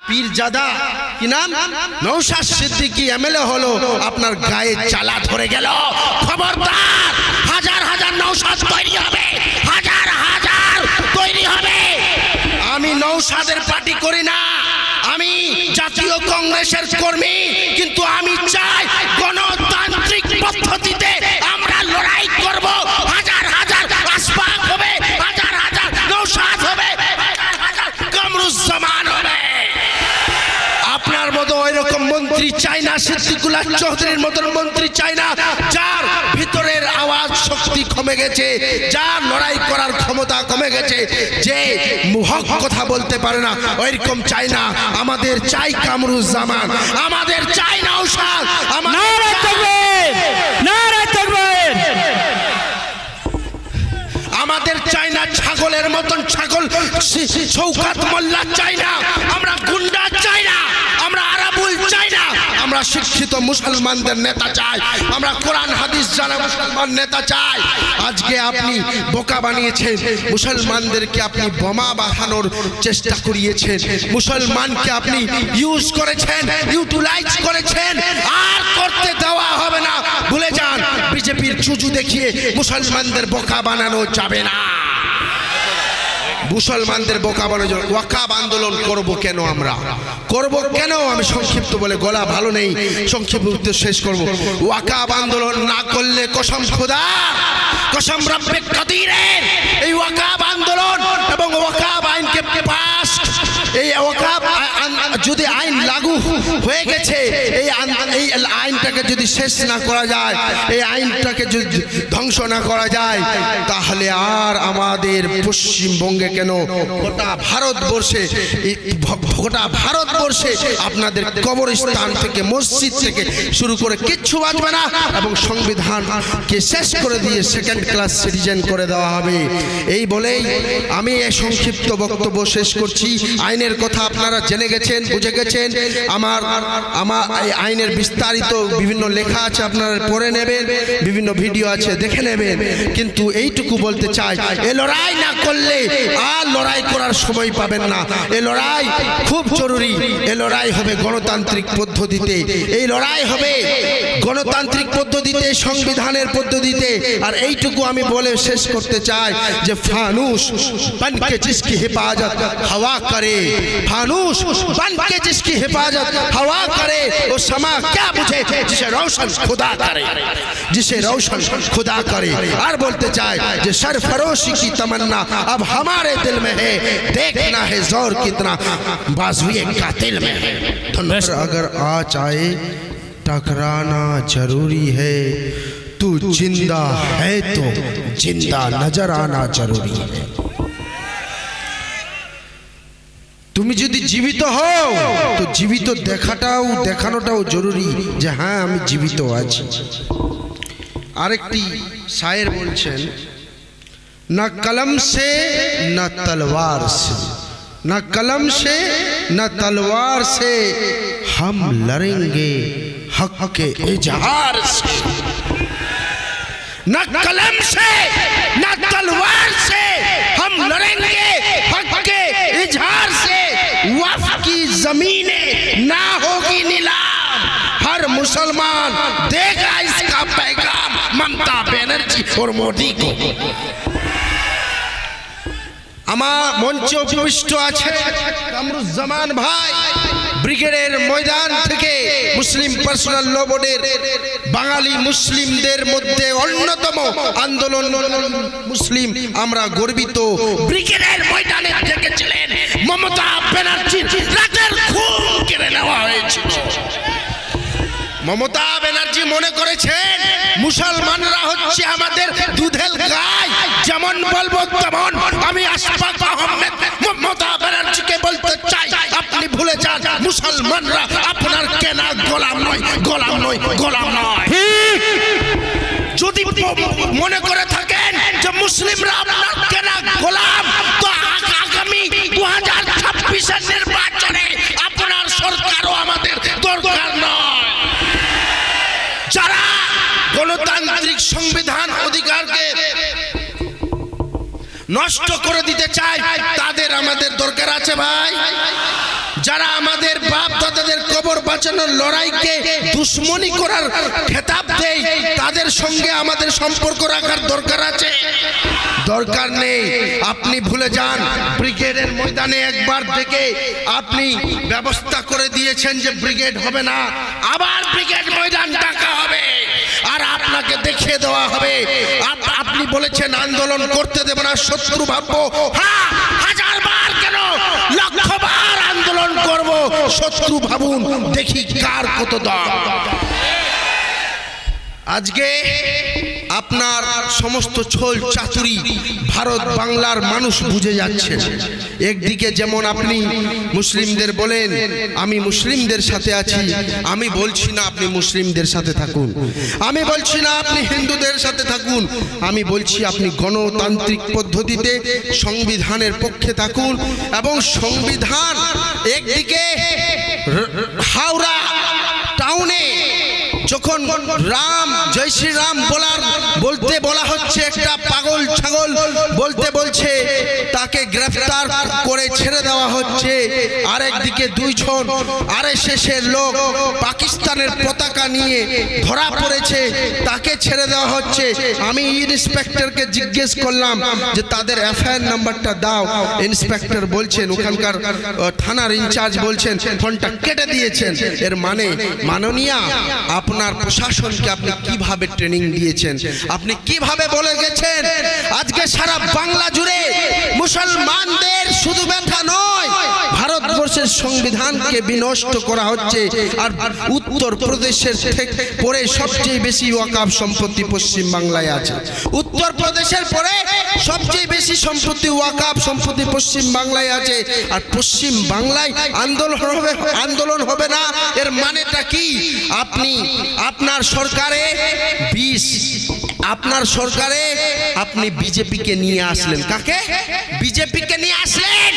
পীরজাদা কি নাম নওশাদ সিদ্দিকী এমএলএ হলো, আপনার গায়ে জ্বালা ধরে গেল। খবরদার, হাজার হাজার নওশাদ তৈরি হবে, হাজার হাজার তৈরি হবে। আমি নওশাদের পার্টি করি না, আমি জাতীয় কংগ্রেসের কর্মী, কিন্তু আমি চাই গণতান্ত্রিক পদ্ধতিতে আমরা লড়াই করব। হাজার হাজার আসবাব হবে, হাজার হাজার নওশাদ হবে, হাজার হাজার কামরুজ্জামান হবে। আপনার মতো ওই রকম মন্ত্রী চাই না, সিদ্দিকুল্লাহ চৌধুরীর মতন মন্ত্রী চাই না, যার ভিতরের আওয়াজ শক্তি কমে গেছে, যার লড়াই করার ক্ষমতা কমে গেছে, যে হক কথা বলতে পারে না, ওইরকম চাই না। আমাদের চাই কামরুজ্জামান, আমাদের চাই নওশাদ, আমাদের চাই না ছাগলের মতন ছাগল শওকত মোল্লা চাই না, আমরা গুন্ডা চাই না, আমরা আরাবুল চাই না, আমরা শিক্ষিত মুসলমানদের নেতা চাই, আমরা কোরআন হাদিস জানা মুসলমান নেতা চাই। আজকে আপনি বোকা বানিয়েছেন মুসলমানদেরকে, আপনি বোমা বাঁধানোর চেষ্টা করিয়েছেন, মুসলমানকে আপনি ইউজ করেছেন, ইউটিলাইজ করেছেন, আর করতে দেওয়া হবে না। ভুলে যান, বিজেপির চুজু দেখিয়ে মুসলমানদের বোকা বানানো যাবে না। মুসলমানদের বোকা বানানো যাবে। ওয়াকাব আন্দোলন করব কেন, আমরা করব কেন? আমি সংক্ষিপ্ত বলে গলা ভালো নেই, সংক্ষিপ্ত উত্তর শেষ করব। ওয়াকাব আন্দোলন না করলে কসম খোদা, কসম রব্বে কাদিরের, এই ওয়াকাব আন্দোলন এবং ওয়াকাব আইনকে পাস, এই ওয়াকাব যদি আইন লাগু হয়ে গেছে, এই আইনটাকে যদি শেষ না করা যায়, এই আইনটাকে যদি ধ্বংস না করা যায়, তাহলে আর আমাদের পশ্চিমবঙ্গে কেন গোটা ভারতবর্ষে, গোটা ভারতবর্ষে আপনাদের কবরস্থান থেকে মসজিদ থেকে শুরু করে কিচ্ছু বাঁচবে না, এবং সংবিধানকে শেষ করে দিয়ে সেকেন্ড ক্লাস সিটিজেন করে দেওয়া হবে। এই বলেই আমি এই সংক্ষিপ্ত বক্তব্য শেষ করছি। আইনের কথা আপনারা জেনে গেছেন, বুঝে গেছেন। আমার এই আইনের বিস্তারিত বিভিন্ন লেখা আছে, আপনারা পড়ে নেবেন, বিভিন্ন ভিডিও আছে, দেখে নেবেন। কিন্তু এইটুকু বলতে চাই, এ লড়াই না করলে আর লড়াই করার সময় পাবেন না। এ লড়াই খুব জরুরি, এ লড়াই হবে গণতান্ত্রিক পদ্ধতিতে, এই লড়াই হবে গণতান্ত্রিক পদ্ধতিতে, সংবিধানের পদ্ধতিতে। আর এইটুকু আমি বলে শেষ করতে চাই যে ফানুস बनके जिसकी हिफाजत हवा करे, फानूस बनके जिसकी हिफाजत हवा करे, वो समा क्या बुझे जिसे रोशन खुदा करे, जिसे रोशन खुदा करे। और बोलते चाहे जो सरफरोशी की तमन्ना अब हमारे दिल में है, देखना है जोर कितना बाजुए कातिल में है। अगर आज आए टकराना जरूरी है, तू जिंदा है तो जिंदा नजर आना जरूरी है। তুমি যদি জীবিত হও তো জীবিত দেখানোটাও জরুরি যে হ্যাঁ আমি জীবিত আছি। আরেকটি শায়ের বলছেন, না কলম সে না তলোয়ার সে, না কলম সে না তলোয়ার সে, हम लड़ेंगे हक के इजहार से। न कलम से न तलवार से हम लड़ेंगे हक के इजहार से, वफ़ की ज़मीनें ना होगी नीलाम, हर मुसलमान देगा इसका पैगाम ममता बनर्जी और मोदी को। আমার মঞ্চে উপবিষ্ট আছে কামরুজ্জামান ভাই, ব্রিগেডের ময়দান থেকে মুসলিম পার্সোনাল ল বোর্ডের বাঙালি মুসলিমদের মধ্যে অন্যতম আন্দোলন মুসলিম আমরা গর্বিত। ব্রিগেডের ময়দানে দেখেছিলেন মমতা ব্যানার্জির রাতের খুন কেড়ে নেওয়া হয়েছিল। মমতা ব্যানার্জি মনে করেছেন মুসলমানরা হচ্ছে আমাদের দুধের গাই, যেমন বলবো তেমন। আমি আশফাক আহমেদ মমতা ব্যানার্জিকে বলতে চাই, আপনি ভুলে যান মুসলমানরা আপনার কেনা গোলাম নয়, গোলাম নয়, গোলাম নয়। যদি মনে করে থাকেন যে মুসলিমরা আপনার কেনা গোলাম, তো আগামী 2026-এর নির্বাচনে আপনার সরকারও আমাদের দরকার নয়। যারা গণতান্ত্রিক সংবিধান অধিকারকে নষ্ট করে দিতে চায় তাদের আমাদের দরকার আছে ভাই। যারা আমাদের বাপ দাদাদের কবর বাঁচানোর লড়াইকে দুশ্মনী করার খেতাব দেয়, তাদের সঙ্গে আমাদের সম্পর্ক রাখার দরকার আছে? দরকার নেই। আপনি ভুলে যান, ব্রিগেডের ময়দানে একবার থেকে আপনি ব্যবস্থা করে দিয়েছেন যে ব্রিগেড হবে না, আবার ব্রিগেড ময়দান ডাকা হবে আর আপনাকে দেখিয়ে দেওয়া হবে। আপনি বলেছেন আন্দোলন করতে দেব না, শত্রু ভাববো। হ্যাঁ, হাজারবার কেন, লক্ষবার আন্দোলন করব, শত্রু ভাবুন, দেখি কার কত দম। আজকে আপনার সমস্ত ছল চাতুরি ভারত বাংলার মানুষ বুঝে যাচ্ছে। একদিকে যেমন আপনি মুসলিমদের বলেন আমি মুসলিমদের সাথে আছি, আমি বলছি না আপনি মুসলিমদের সাথে থাকুন, আমি বলছি না আপনি হিন্দুদের সাথে থাকুন, আমি বলছি আপনি গণতান্ত্রিক পদ্ধতিতে সংবিধানের পক্ষে থাকুন। এবং সংবিধান একদিকে হাওড়া টাউনে যখন রাম জয় শ্রীরাম বলতে বলা হচ্ছে, একটা পাগল ছাগল বলতে বলছে, তাকে গ্রেফতার করে ছেড়ে দেওয়া হচ্ছে। আরেকদিকে দুইজন আরএসএসের লোক পাকিস্তানের পতাকা নিয়ে ধরা পড়েছে, তাকে ছেড়ে দেওয়া হচ্ছে। আমি ইন্সপেক্টরকে জিজ্ঞেস করলাম যে তাদের এফআইআর নাম্বারটা দাও। ইন্সপেক্টর বলছেন, ওখানকার থানার ইনচার্জ বলছেন ফোনটা কেটে দিয়েছেন। এর মানে মাননীয়া, আপনার প্রশাসনকে আপনি কিভাবে ট্রেনিং দিয়েছেন, আপনি কিভাবে বলে গেছেন? আজকে সারা বাংলা জুড়ে মুসলমানদের শুধু ব্যথা নয়, ভারতবর্ষের সংবিধানকে বিনষ্ট করা হচ্ছে। আর উত্তর প্রদেশের পরে সবচেয়ে বেশি ওয়াকফ সম্পত্তি পশ্চিম বাংলায় আছে। উত্তর প্রদেশের পরে সবচেয়ে বেশি সম্পত্তি ওয়াকফ সম্পত্তি পশ্চিম বাংলায় আছে। আর পশ্চিম বাংলায় আন্দোলন হবে না, এর মানেটা কি? আপনার সরকারে আপনি বিজেপিকে নিয়ে আসলেন। কাকে? বিজেপিকে নিয়ে আসলেন।